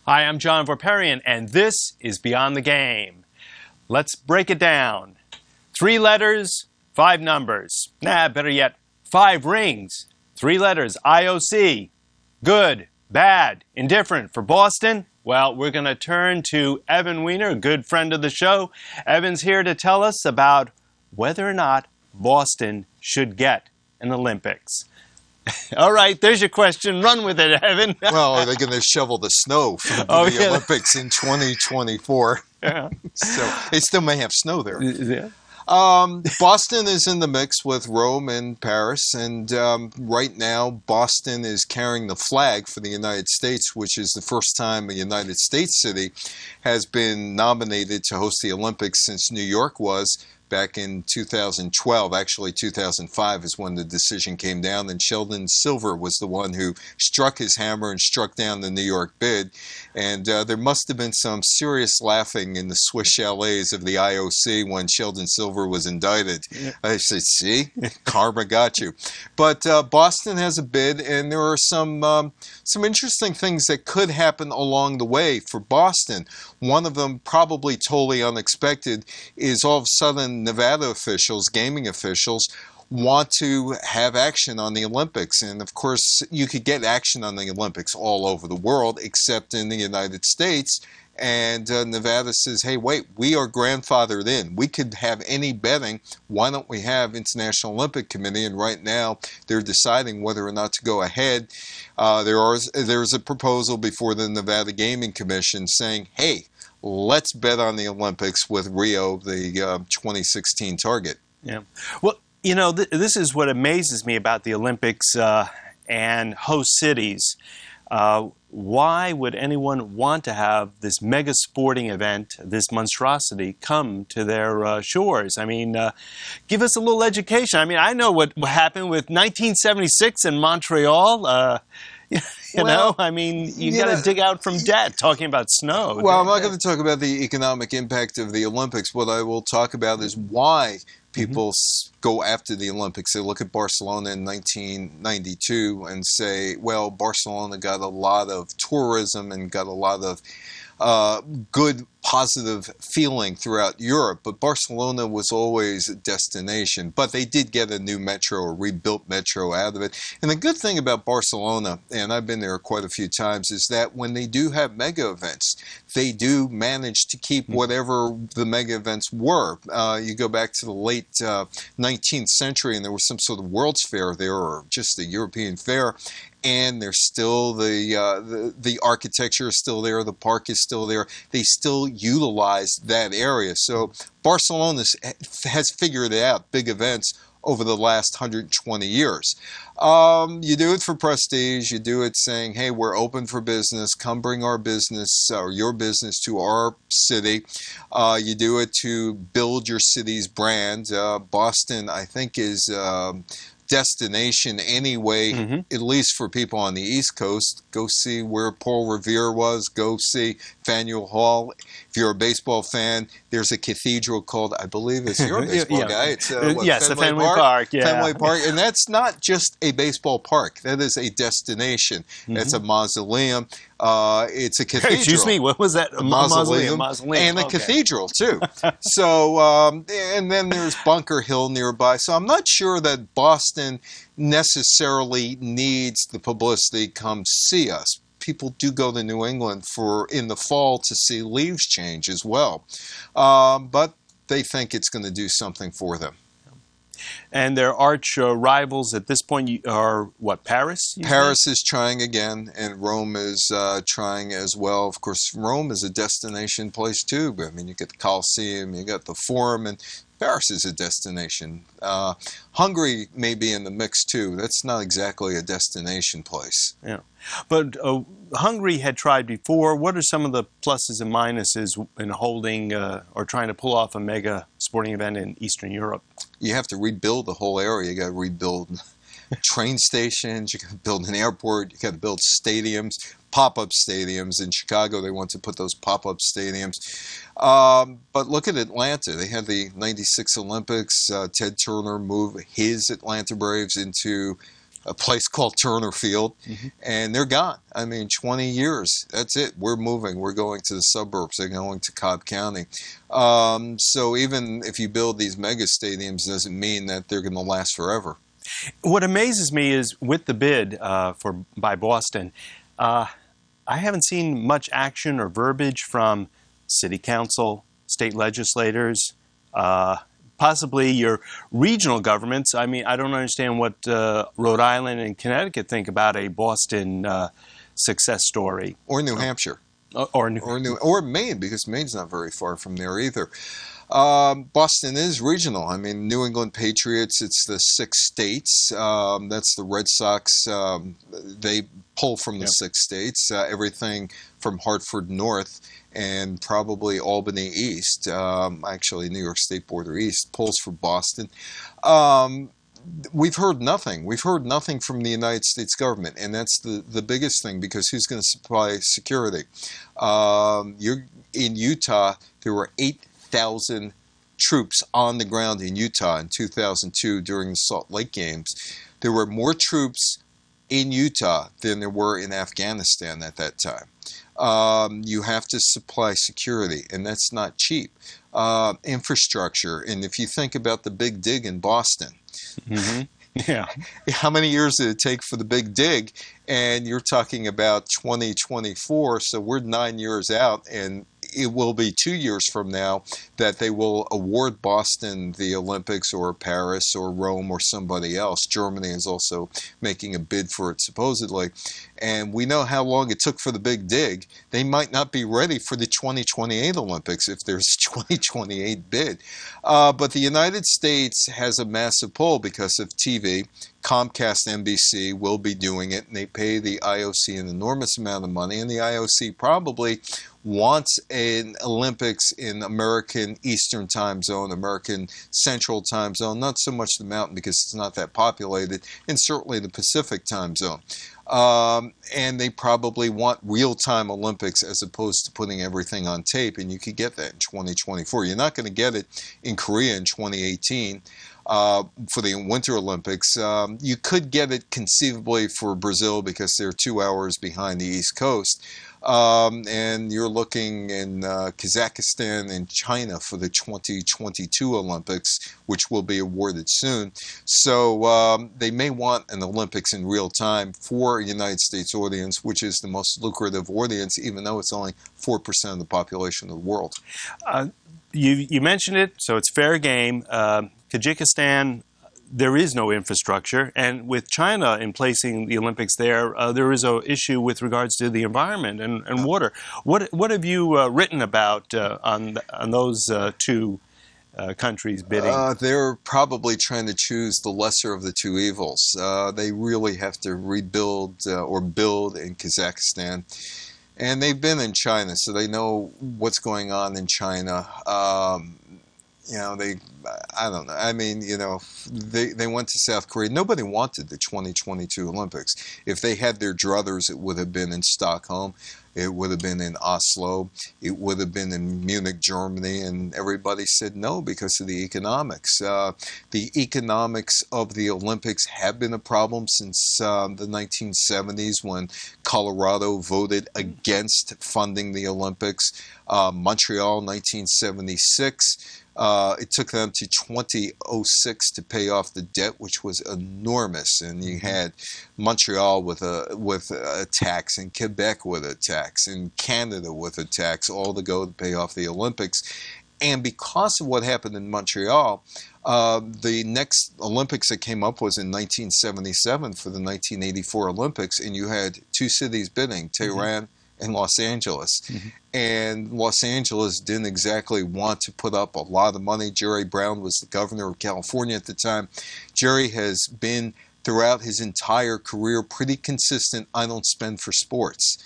Hi, I'm John Vorperian, and this is Beyond the Game. Let's break it down. 3 letters, 5 numbers. Better yet, 5 rings. 3 letters, IOC. Good, bad, indifferent. For Boston, well, we're going to turn to Evan Weiner, a good friend of the show. Evan's here to tell us about whether or not Boston should get an Olympics. All right, there's your question. Run with it, Evan. Well, are they going to shovel the snow for the Olympics in 2024? Yeah. So they still may have snow there. Yeah. Boston is in the mix with Rome and Paris, and right now Boston is carrying the flag for the United States, which is the first time a United States city has been nominated to host the Olympics since New York was back in 2012. Actually, 2005 is when the decision came down, and Sheldon Silver was the one who struck his hammer and struck down the New York bid. And there must have been some serious laughing in the Swiss chalets of the IOC when Sheldon Silver was indicted. Yeah. I said, see, karma got you. But Boston has a bid, and there are some interesting things that could happen along the way for Boston. One of them, probably totally unexpected, is all of a sudden Nevada officials, gaming officials, want to have action on the Olympics. And of course, you could get action on the Olympics all over the world, except in the United States. And Nevada says, hey, wait, we are grandfathered in. We could have any betting. Why don't we have International Olympic Committee? And right now, they're deciding whether or not to go ahead. There's a proposal before the Nevada Gaming Commission saying, hey, let's bet on the Olympics with Rio, the 2016 target. Yeah. Well, you know, this is what amazes me about the Olympics and host cities. Why would anyone want to have this mega sporting event, this monstrosity, come to their shores? I mean, give us a little education. I mean, I know what happened with 1976 in Montreal. You know, I mean, you got to dig out from debt talking about snow. Well, I'm not going to talk about the economic impact of the Olympics. What I will talk about is why people go after the Olympics. They look at Barcelona in 1992 and say, well, Barcelona got a lot of tourism and got a lot of good, positive feeling throughout Europe, but Barcelona was always a destination. But they did get a new metro, a rebuilt metro out of it. And the good thing about Barcelona, and I've been there quite a few times, is that when they do have mega events, they do manage to keep whatever the mega events were. You go back to the late 19th century, and there was some sort of World's Fair there, or just a European fair, and there's still the architecture is still there, the park is still there. They still utilize that area. So Barcelona has figured it out, big events over the last 120 years. You do it for prestige. You do it saying, hey, we're open for business. Come bring our business or your business to our city. You do it to build your city's brand. Boston, I think, is destination anyway, at least for people on the East Coast. Go see where Paul Revere was. Go see Faneuil Hall. If you're a baseball fan, there's a cathedral called, I believe it's your baseball guy. It's yes, the Fenway Park. Yeah. Fenway Park. And that's not just a baseball park. That is a destination. That's a mausoleum. It's a cathedral. Excuse me, what was that? A mausoleum. And a cathedral, too. So, and then there's Bunker Hill nearby. So I'm not sure that Boston necessarily needs the publicity, come see us. People do go to New England in the fall to see leaves change as well. But they think it's going to do something for them. And their arch rivals at this point are, what, Paris? Paris is trying again, and Rome is trying as well. Of course, Rome is a destination place, too. I mean, you get the Colosseum, you got the Forum, and Paris is a destination. Hungary may be in the mix, too. That's not exactly a destination place. Yeah. But Hungary had tried before. What are some of the pluses and minuses in holding or trying to pull off a mega sporting event in Eastern Europe? You have to rebuild the whole area. You got to rebuild train stations. You got to build an airport. You got to build stadiums, pop-up stadiums. In Chicago, they want to put those pop-up stadiums. But look at Atlanta. They had the '96 Olympics. Ted Turner moved his Atlanta Braves into a place called Turner Field, and they're gone. I mean, 20 years. That's it. We're moving. We're going to the suburbs. They're going to Cobb County. So even if you build these mega stadiums, doesn't mean that they're going to last forever. What amazes me is with the bid by Boston, I haven't seen much action or verbiage from city council, state legislators, possibly your regional governments. I mean, I don't understand what Rhode Island and Connecticut think about a Boston success story. Or New Hampshire. Or Maine, because Maine's not very far from there either. Boston is regional. I mean, New England Patriots, it's the 6 states. That's the Red Sox. They pull from the 6 states, everything from Hartford north and probably Albany east. Actually, New York State border east pulls for Boston. We've heard nothing. We've heard nothing from the United States government, and that's the biggest thing, because who's going to supply security? You're in Utah. There were 8,000 troops on the ground in Utah in 2002 during the Salt Lake Games. There were more troops in Utah than there were in Afghanistan at that time. You have to supply security, and that's not cheap. Infrastructure, and if you think about the Big Dig in Boston, yeah, how many years did it take for the Big Dig? And you're talking about 2024, so we're 9 years out, and it will be 2 years from now that they will award Boston the Olympics, or Paris or Rome or somebody else. Germany is also making a bid for it, supposedly. And we know how long it took for the Big Dig. They might not be ready for the 2028 Olympics if there's a 2028 bid. But the United States has a massive pull because of TV. Comcast NBC will be doing it, and they pay the IOC an enormous amount of money, and the IOC probably wants an Olympics in American Eastern Time Zone, American Central Time Zone, not so much the Mountain because it's not that populated, and certainly the Pacific Time Zone. And they probably want real-time Olympics as opposed to putting everything on tape, and you could get that in 2024. You're not going to get it in Korea in 2018 for the Winter Olympics. You could get it conceivably for Brazil because they're 2 hours behind the East Coast. And you're looking in Kazakhstan and China for the 2022 Olympics, which will be awarded soon. So they may want an Olympics in real time for a United States audience, which is the most lucrative audience, even though it's only 4% of the population of the world. You mentioned it, so it's fair game. Tajikistan, there is no infrastructure, and with China in placing the Olympics there, there is an issue with regards to the environment and water. What have you written about on those two countries bidding? They're probably trying to choose the lesser of the two evils. They really have to rebuild or build in Kazakhstan. And they've been in China, so they know what's going on in China. I don't know. I mean, they went to South Korea. Nobody wanted the 2022 Olympics. If they had their druthers, it would have been in Stockholm. It would have been in Oslo. It would have been in Munich, Germany. And everybody said no because of the economics. The economics of the Olympics have been a problem since the 1970s when Colorado voted against funding the Olympics. Montreal, 1976. It took them to 2006 to pay off the debt, which was enormous. And you had Montreal with a tax, and Quebec with a tax, and Canada with a tax, all to go to pay off the Olympics. And because of what happened in Montreal, the next Olympics that came up was in 1977 for the 1984 Olympics, and you had two cities bidding, Tehran and Los Angeles. And Los Angeles didn't exactly want to put up a lot of money. Jerry Brown was the governor of California at the time. Jerry has been, throughout his entire career, pretty consistent. I don't spend for sports.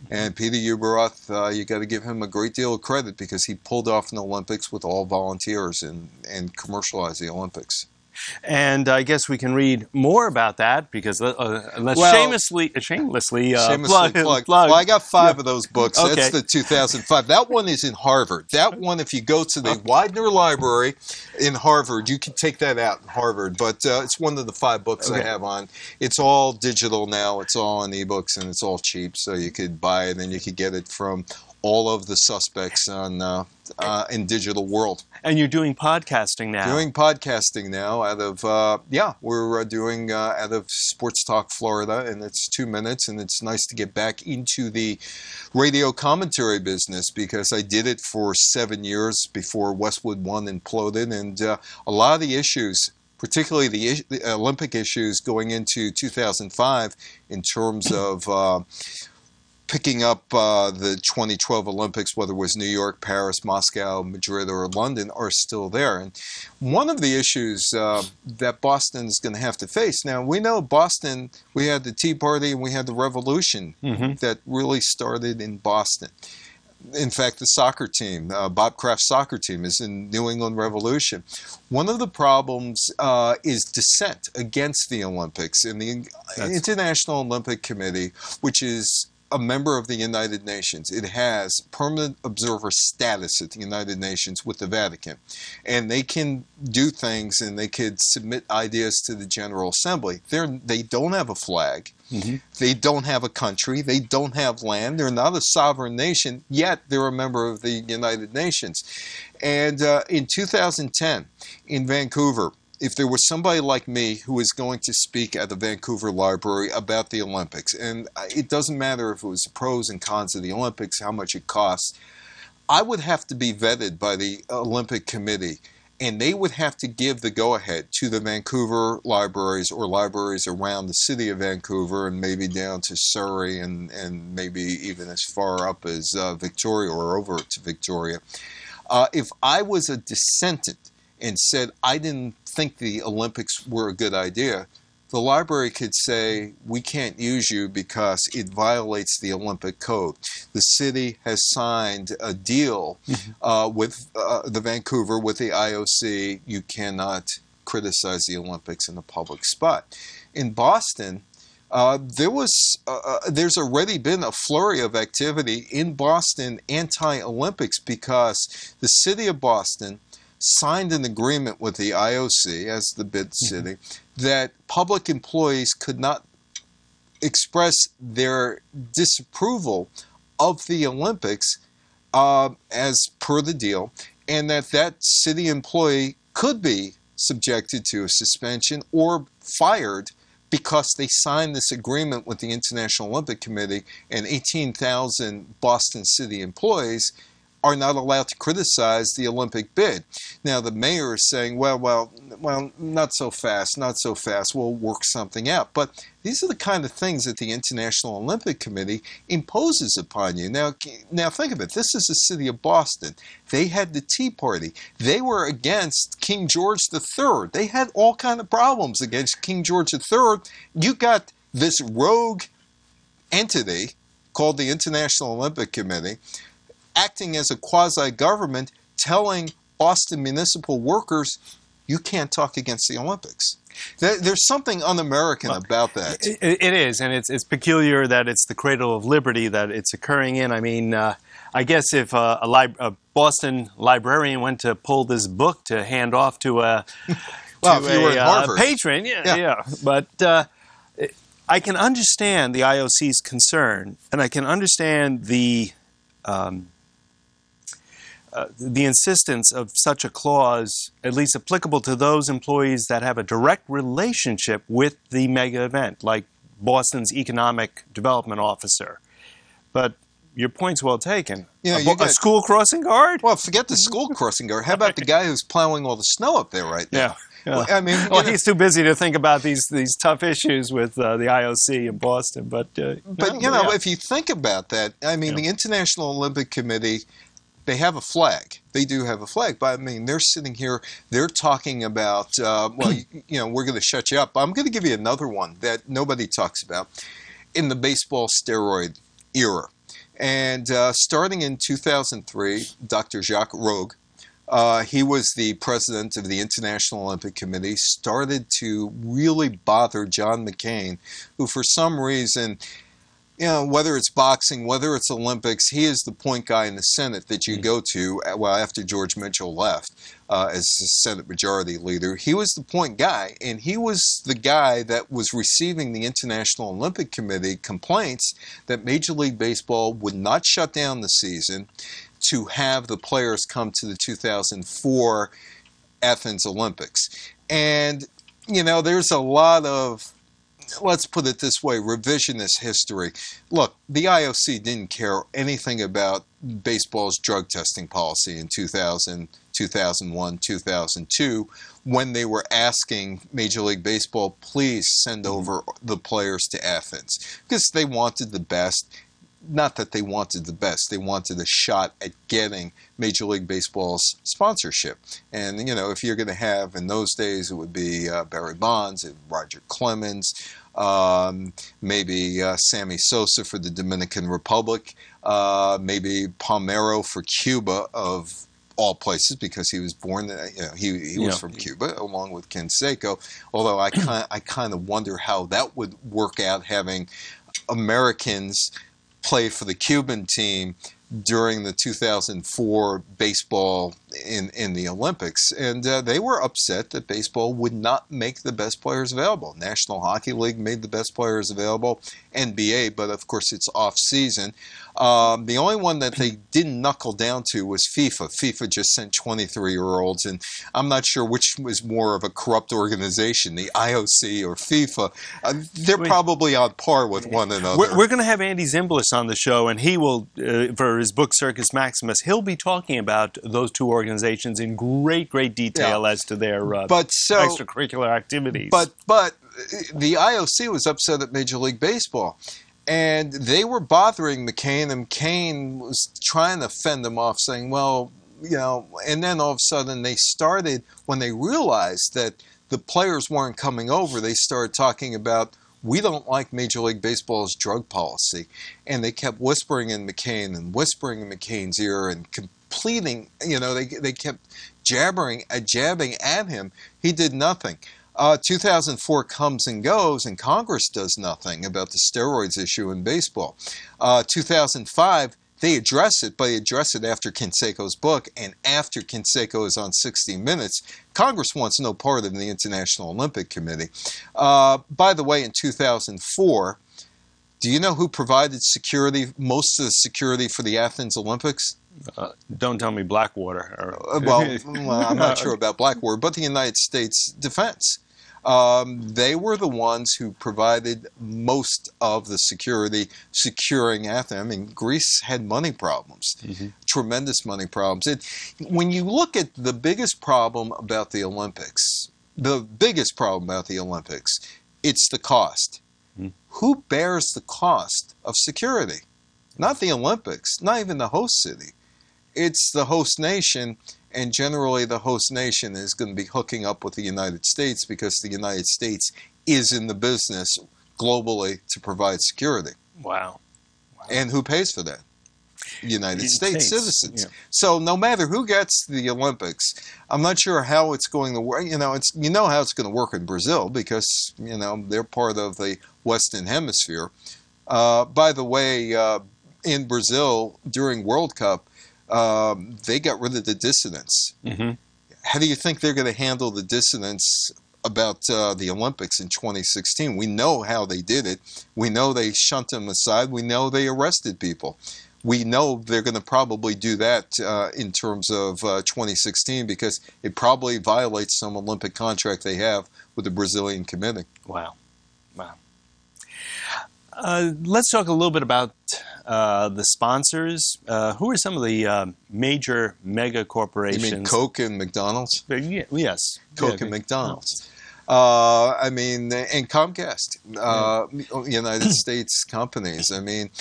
And Peter Ueberroth, you got to give him a great deal of credit because he pulled off an Olympics with all volunteers and commercialized the Olympics. And I guess we can read more about that because let's Well, shamelessly Shamelessly plug. plug. Well, I got 5 of those books. Okay. That's the 2005. That one is in Harvard. That one, if you go to the Widener Library in Harvard, you can take that out in Harvard. But it's one of the 5 books I have on. It's all digital now. It's all on ebooks, and it's all cheap. So you could buy it, and you could get it from all of the suspects on in digital world. And you're doing podcasting now. Doing podcasting now out of, we're doing out of Sports Talk, Florida, and it's 2 minutes, and it's nice to get back into the radio commentary business because I did it for 7 years before Westwood One imploded, and a lot of the issues, particularly the Olympic issues going into 2005 in terms of picking up the 2012 Olympics, whether it was New York, Paris, Moscow, Madrid, or London, are still there. And one of the issues that Boston is going to have to face, now we know Boston, we had the Tea Party and we had the revolution that really started in Boston. In fact, the soccer team, Bob Kraft's soccer team, is in New England Revolution. One of the problems is dissent against the Olympics in the International Olympic Committee, which is a member of the United Nations. It has permanent observer status at the United Nations with the Vatican. And they can do things and they could submit ideas to the General Assembly. They don't have a flag. They don't have a country. They don't have land. They're not a sovereign nation, yet they're a member of the United Nations. And in 2010, in Vancouver, if there was somebody like me who was going to speak at the Vancouver Library about the Olympics, and it doesn't matter if it was the pros and cons of the Olympics, how much it costs, I would have to be vetted by the Olympic Committee, and they would have to give the go-ahead to the Vancouver libraries or libraries around the city of Vancouver and maybe down to Surrey and maybe even as far up as Victoria or over to Victoria. If I was a dissentant and said I didn't think the Olympics were a good idea, the library could say, we can't use you because it violates the Olympic code. The city has signed a deal with the Vancouver, with the IOC. You cannot criticize the Olympics in a public spot. In Boston, there's already been a flurry of activity in Boston anti-Olympics because the city of Boston signed an agreement with the IOC as the bid city that public employees could not express their disapproval of the Olympics as per the deal, and that city employee could be subjected to a suspension or fired because they signed this agreement with the International Olympic Committee, and 18,000 Boston city employees are not allowed to criticize the Olympic bid. Now, the mayor is saying, well, not so fast, not so fast. We'll work something out. But these are the kind of things that the International Olympic Committee imposes upon you. Now think of it. This is the city of Boston. They had the Tea Party. They were against King George III. They had all kind of problems against King George III. You got this rogue entity called the International Olympic Committee acting as a quasi-government, telling Boston municipal workers, you can't talk against the Olympics. There's something un-American about that. It is, and it's peculiar that it's the cradle of liberty that it's occurring in. I mean, I guess if a Boston librarian went to pull this book to hand off to a well, if you were in Harvard. Patron, yeah. But I can understand the IOC's concern, and I can understand the insistence of such a clause, at least applicable to those employees that have a direct relationship with the mega event, like Boston's economic development officer. But your point's well taken. A school crossing guard? Well, forget the school crossing guard. How about the guy who's plowing all the snow up there right now? Yeah. Well, I mean, he's too busy to think about these tough issues with the IOC in Boston. But if you think about that, I mean, the International Olympic Committee, they have a flag. They do have a flag. But, I mean, they're sitting here, they're talking about, we're going to shut you up. But I'm going to give you another one that nobody talks about in the baseball steroid era. And starting in 2003, Dr. Jacques Rogue, He was the president of the International Olympic Committee, started to really bother John McCain, who for some reason, whether it's boxing, whether it's Olympics, he is the point guy in the Senate that you go to, well, after George Mitchell left as the Senate Majority Leader. He was the point guy, and he was the guy that was receiving the International Olympic Committee complaints that Major League Baseball would not shut down the season to have the players come to the 2004 Athens Olympics. And, there's a lot of, let's put it this way, revisionist history. Look, the IOC didn't care anything about baseball's drug testing policy in 2000, 2001, 2002, when they were asking Major League Baseball, please send over the players to Athens, because they wanted the best. Not that they wanted the best, they wanted a shot at getting Major League Baseball's sponsorship. And, if you're going to have, in those days, it would be Barry Bonds, Roger Clemens, maybe Sammy Sosa for the Dominican Republic, maybe Palmero for Cuba, of all places, because he was born, he was from Cuba, along with Canseco. Although I kind of wonder how that would work out, having Americans play for the Cuban team during the 2004 baseball in the Olympics. And they were upset that baseball would not make the best players available. National Hockey League made the best players available, NBA, but of course it's off season. The only one that they didn't knuckle down to was FIFA. FIFA just sent 23-year-olds, and I'm not sure which was more of a corrupt organization, the IOC or FIFA. They're probably on par with one another. We're going to have Andy Zimbalist on the show, and he will, for his book Circus Maximus, he'll be talking about those two organizations in great detail as to their extracurricular activities. But the IOC was upset at Major League Baseball. And they were bothering McCain, and McCain was trying to fend them off, saying, well, and then all of a sudden they started, when they realized that the players weren't coming over, they started talking about, we don't like Major League Baseball's drug policy. And they kept whispering in McCain and whispering in McCain's ear and completing, they kept jabbing at him. He did nothing. 2004 comes and goes, and Congress does nothing about the steroids issue in baseball. 2005, they address it, but they address it after Canseco's book, and after Canseco is on 60 Minutes. Congress wants no part of the International Olympic Committee. By the way, in 2004, do you know who provided most of the security for the Athens Olympics? Don't tell me Blackwater. Well, I'm not sure about Blackwater, but the United States Defense. They were the ones who provided most of the security securing Athens. I mean, Greece had money problems, tremendous money problems. When you look at the biggest problem about the Olympics, it's the cost. Who bears the cost of security? Not the Olympics, not even the host city. It's the host nation, and generally the host nation is going to be hooking up with the United States, because the United States is in the business globally to provide security. Wow. And who pays for that? United States citizens. Yeah. So no matter who gets the Olympics, I'm not sure how it's going to work. How it's going to work in Brazil, because they're part of the Western Hemisphere. By the way, in Brazil during World Cup, they got rid of the dissidents. How do you think they're going to handle the dissidents about the Olympics in 2016? We know how they did it. We know they shunt them aside. We know they arrested people. We know they're going to probably do that in terms of 2016, because it probably violates some Olympic contract they have with the Brazilian committee. Wow. Let's talk a little bit about the sponsors. Who are some of the major mega corporations? You mean Coke and McDonald's? Yes. Coke and McDonald's. And Comcast, United States companies. I mean,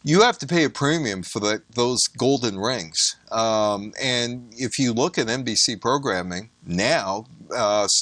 you have to pay a premium for those golden rings. And if you look at NBC programming now,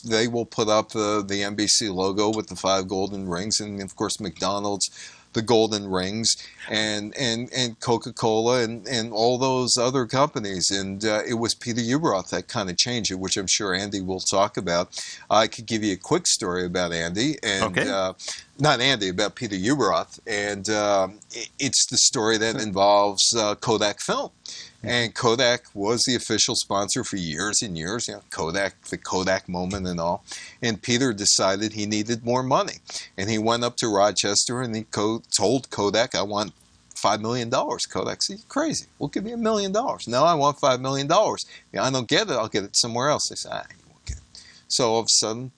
they will put up the NBC logo with the 5 golden rings. And, of course, McDonald's the golden rings and Coca-Cola and all those other companies. And it was Peter Ueberroth that kind of changed it, which I'm sure Andy will talk about. I could give you a quick story about Andy and not Andy, about Peter Ueberroth. And it's the story that involves Kodak film. And Kodak was the official sponsor for years and years, Kodak, the Kodak moment and all. And Peter decided he needed more money. And he went up to Rochester and he told Kodak, I want $5 million. Kodak said, you're crazy. We'll give you $1 million. No, I want $5 million. I don't get it. I'll get it somewhere else. They said, you won't get it. So all of a sudden,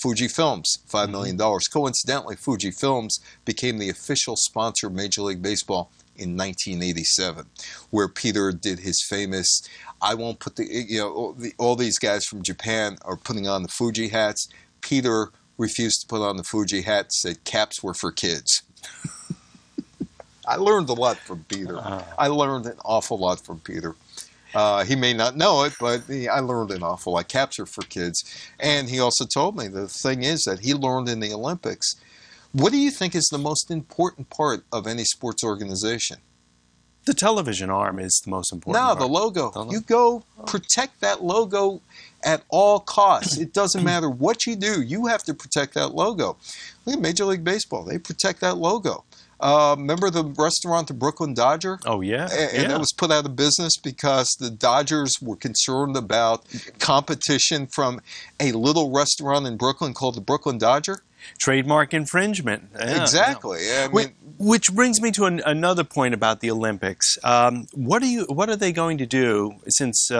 Fuji Films, $5 million. Coincidentally, Fuji Films became the official sponsor of Major League Baseball in 1987, where Peter did his famous, I won't put all these guys from Japan are putting on the Fuji hats. Peter refused to put on the Fuji hat, said caps were for kids. I learned a lot from Peter. I learned an awful lot from Peter. He may not know it, but I learned an awful lot. Caps are for kids. And he also told me the thing is that he learned in the Olympics. What do you think is the most important part of any sports organization? The television arm is the most important part. No, the logo. You go protect that logo at all costs. It doesn't matter what you do. You have to protect that logo. Look at Major League Baseball. They protect that logo. Remember the restaurant, the Brooklyn Dodger? Oh, yeah. And that was put out of business because the Dodgers were concerned about competition from a little restaurant in Brooklyn called the Brooklyn Dodger. Trademark infringement. Yeah, exactly. Yeah. Which brings me to another point about the Olympics. What are they going to do since